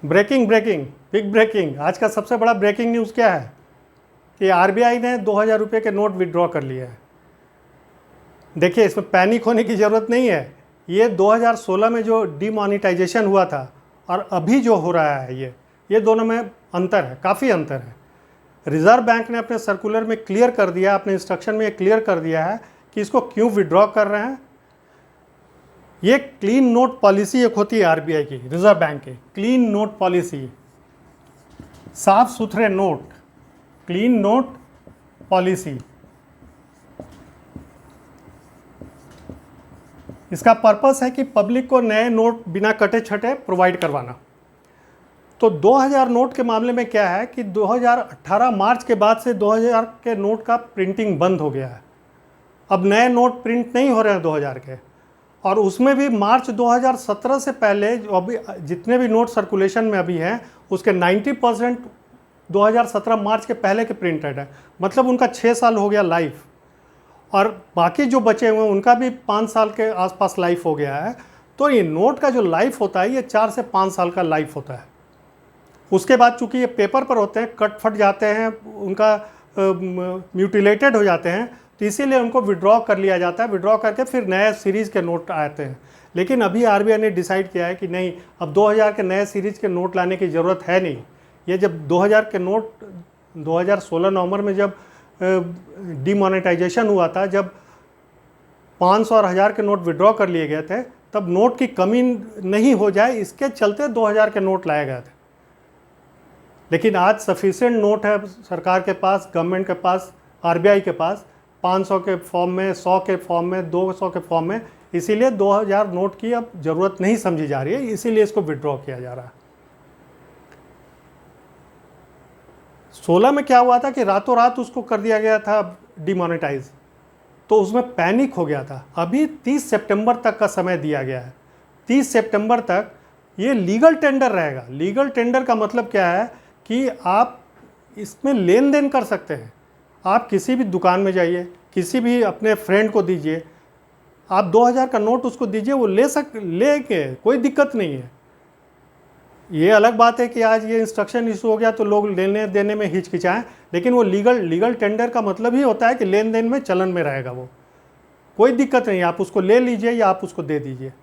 Breaking breaking big breaking, आज का सबसे बड़ा ब्रेकिंग न्यूज़ क्या है कि आरबीआई ने 2000 रुपये के नोट विड्रॉ कर लिए हैं। देखिए, इसमें पैनिक होने की ज़रूरत नहीं है। ये 2016 में जो डीमोनेटाइजेशन हुआ था और अभी जो हो रहा है ये दोनों में अंतर है, काफ़ी अंतर है। रिज़र्व बैंक ने अपने सर्कुलर में क्लियर कर दिया, अपने इंस्ट्रक्शन में क्लियर कर दिया है कि इसको क्यों विड्रॉ कर रहे हैं। ये क्लीन नोट पॉलिसी एक होती है आरबीआई की, रिजर्व बैंक की क्लीन नोट पॉलिसी, साफ सुथरे नोट, क्लीन नोट पॉलिसी। इसका पर्पस है कि पब्लिक को नए नोट बिना कटे छटे प्रोवाइड करवाना। तो 2000 नोट के मामले में क्या है कि 2018 मार्च के बाद से 2000 के नोट का प्रिंटिंग बंद हो गया है। अब नए नोट प्रिंट नहीं हो रहे हैं 2000 के, और उसमें भी मार्च 2017 से पहले जो अभी जितने भी नोट सर्कुलेशन में अभी हैं उसके 90% 2017 मार्च के पहले के प्रिंटेड है, मतलब उनका 6 साल हो गया लाइफ, और बाकी जो बचे हुए हैं उनका भी 5 साल के आसपास लाइफ हो गया है। तो ये नोट का जो लाइफ होता है ये 4 से 5 साल का लाइफ होता है। उसके बाद चूँकि ये पेपर पर होते हैं, कट फट जाते हैं, उनका म्यूटिलेटेड हो जाते हैं, तो इसीलिए उनको विड्रॉ कर लिया जाता है। विड्रॉ करके फिर नए सीरीज़ के नोट आते हैं। लेकिन अभी आरबीआई ने डिसाइड किया है कि नहीं, अब 2000 के नए सीरीज़ के नोट लाने की ज़रूरत है नहीं। ये जब 2000 के नोट 2016 नवंबर में जब डीमोनेटाइजेशन हुआ था, जब 500 और 1000 के नोट विड्रॉ कर लिए गए थे, तब नोट की कमी नहीं हो जाए इसके चलते 2000 के नोट लाए गए थे। लेकिन आज सफिशिएंट नोट है सरकार के पास, गवर्नमेंट के पास, आरबीआई के पास, 500 के फॉर्म में, 100 के फॉर्म में, 200 के फॉर्म में, इसीलिए 2000 नोट की अब ज़रूरत नहीं समझी जा रही है, इसीलिए इसको विड्रॉ किया जा रहा है। 16 में क्या हुआ था कि रातों रात उसको कर दिया गया था डिमोनेटाइज, तो उसमें पैनिक हो गया था। अभी 30 सितंबर तक का समय दिया गया है। 30 सितंबर तक ये लीगल टेंडर रहेगा। लीगल टेंडर का मतलब क्या है कि आप इसमें लेन देन कर सकते हैं। आप किसी भी दुकान में जाइए, किसी भी अपने फ्रेंड को दीजिए, आप 2000 का नोट उसको दीजिए, वो लेंगे, कोई दिक्कत नहीं है। ये अलग बात है कि आज ये इंस्ट्रक्शन इशू हो गया तो लोग लेने देने में हिचकिचाएं, लेकिन वो लीगल टेंडर का मतलब ही होता है कि लेन देन में चलन में रहेगा, वो कोई दिक्कत नहीं, आप उसको ले लीजिए या आप उसको दे दीजिए।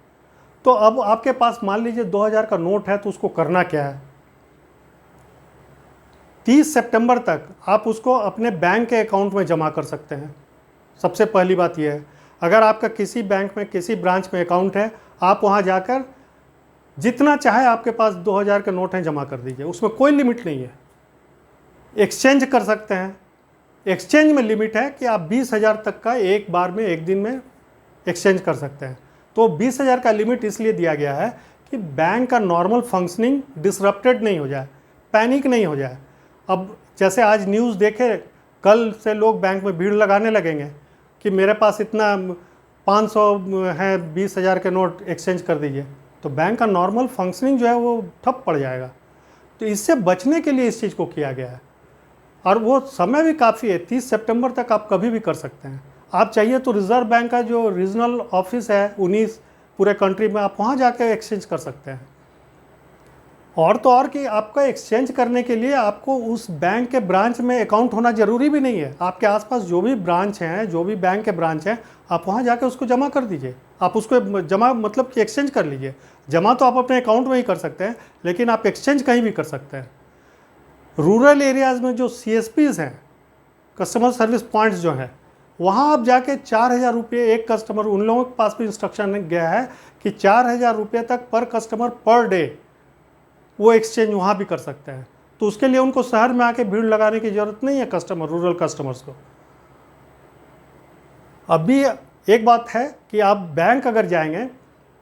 तो अब आपके पास मान लीजिए 2000 का नोट है, तो उसको करना क्या है, 30 सितंबर तक आप उसको अपने बैंक के अकाउंट में जमा कर सकते हैं। सबसे पहली बात यह है, अगर आपका किसी बैंक में, किसी ब्रांच में अकाउंट है, आप वहाँ जाकर जितना चाहे आपके पास 2000 के नोट हैं जमा कर दीजिए, उसमें कोई लिमिट नहीं है। एक्सचेंज कर सकते हैं, एक्सचेंज में लिमिट है कि आप 20,000 तक का एक बार में, एक दिन में एक्सचेंज कर सकते हैं। तो 20,000 का लिमिट इसलिए दिया गया है कि बैंक का नॉर्मल फंक्शनिंग डिसरप्टेड नहीं हो जाए, पैनिक नहीं हो जाए। अब जैसे आज न्यूज़ देखे, कल से लोग बैंक में भीड़ लगाने लगेंगे कि मेरे पास इतना 500 है, 20,000 के नोट एक्सचेंज कर दीजिए, तो बैंक का नॉर्मल फंक्शनिंग जो है वो ठप पड़ जाएगा। तो इससे बचने के लिए इस चीज़ को किया गया है, और वो समय भी काफ़ी है, 30 सितंबर तक आप कभी भी कर सकते हैं। आप चाहिए तो रिज़र्व बैंक का जो रीजनल ऑफिस है 19 पूरे कंट्री में, आप वहाँ जाकर एक्सचेंज कर सकते हैं। और तो और कि आपका एक्सचेंज करने के लिए आपको उस बैंक के ब्रांच में अकाउंट होना ज़रूरी भी नहीं है। आपके आसपास जो भी ब्रांच हैं, जो भी बैंक के ब्रांच हैं, आप वहाँ जाकर उसको जमा कर दीजिए। आप उसको जमा मतलब कि एक्सचेंज कर लीजिए। जमा तो आप अपने अकाउंट में ही कर सकते हैं, लेकिन आप एक्सचेंज कहीं भी कर सकते हैं। रूरल एरियाज़ में जो CSPs हैं, कस्टमर सर्विस पॉइंट्स जो हैं, वहाँ आप जाके 4000 रुपये एक कस्टमर, उन लोगों के पास भी इंस्ट्रक्शन गया है कि 4000 रुपये तक पर कस्टमर पर डे वो एक्सचेंज वहाँ भी कर सकते हैं। तो उसके लिए उनको शहर में आके भीड़ लगाने की ज़रूरत नहीं है कस्टमर, रूरल कस्टमर्स को। अभी एक बात है कि आप बैंक अगर जाएंगे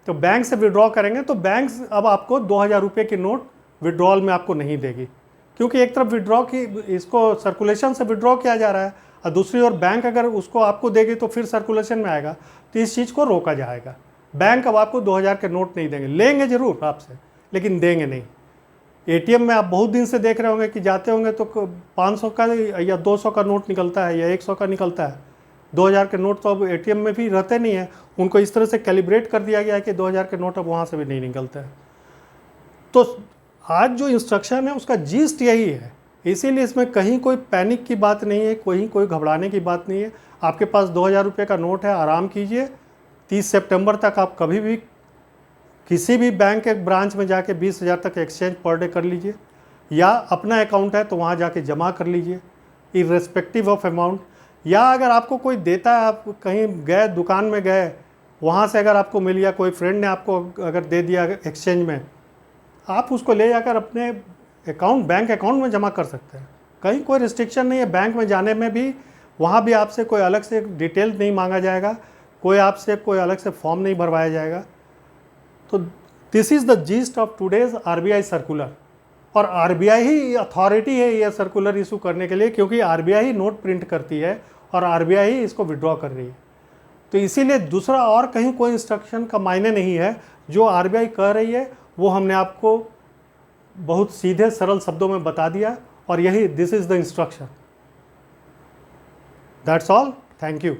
तो बैंक से विड्रॉ करेंगे तो बैंक अब आपको 2000 रुपये की नोट विड्रॉल में आपको नहीं देगी, क्योंकि एक तरफ विड्रॉ की, इसको सर्कुलेशन से विड्रॉ किया जा रहा है, और दूसरी ओर बैंक अगर उसको आपको देगी तो फिर सर्कुलेशन में आएगा, तो इस चीज़ को रोका जाएगा। बैंक अब आपको 2000 के नोट नहीं देंगे, लेंगे ज़रूर आपसे, लेकिन देंगे नहीं। ATM में आप बहुत दिन से देख रहे होंगे कि जाते होंगे तो 500 का या 200 का नोट निकलता है या 100 का निकलता है। 2000 के नोट तो अब ATM में भी रहते नहीं हैं, उनको इस तरह से कैलिब्रेट कर दिया गया है कि 2000 के नोट अब वहाँ से भी नहीं निकलते हैं। तो आज जो इंस्ट्रक्शन है उसका जीस्ट यही है, इसीलिए इसमें कहीं कोई पैनिक की बात नहीं है, कोई घबराने की बात नहीं है। आपके पास 2000 रुपये का नोट है, आराम कीजिए। 30 सितंबर तक आप कभी भी किसी भी बैंक के ब्रांच में जाके 20,000 तक एक्सचेंज पर डे कर लीजिए, या अपना अकाउंट है तो वहाँ जाके जमा कर लीजिए इर्रेस्पेक्टिव ऑफ अमाउंट। या अगर आपको कोई देता है, आप कहीं गए दुकान में गए, वहाँ से अगर आपको मिल गया, कोई फ्रेंड ने आपको अगर दे दिया एक्सचेंज में, आप उसको ले जाकर अपने बैंक अकाउंट में जमा कर सकते हैं। कहीं कोई रिस्ट्रिक्शन नहीं है। बैंक में जाने में भी वहाँ भी आपसे कोई अलग से डिटेल नहीं मांगा जाएगा, आपसे कोई अलग से फॉर्म नहीं भरवाया जाएगा। तो this is the yeast of today's RBI circular. और आरबीआई ही अथॉरिटी है यह सर्कुलर इशू करने के लिए, क्योंकि आरबीआई ही नोट प्रिंट करती है और आरबीआई ही इसको विड्रॉ कर रही है। तो इसीलिए दूसरा और कहीं कोई इंस्ट्रक्शन का मायने नहीं है। जो आरबीआई कह रही है वो हमने आपको बहुत सीधे सरल शब्दों में बता दिया, और यही this is the instruction. That's all. Thank you.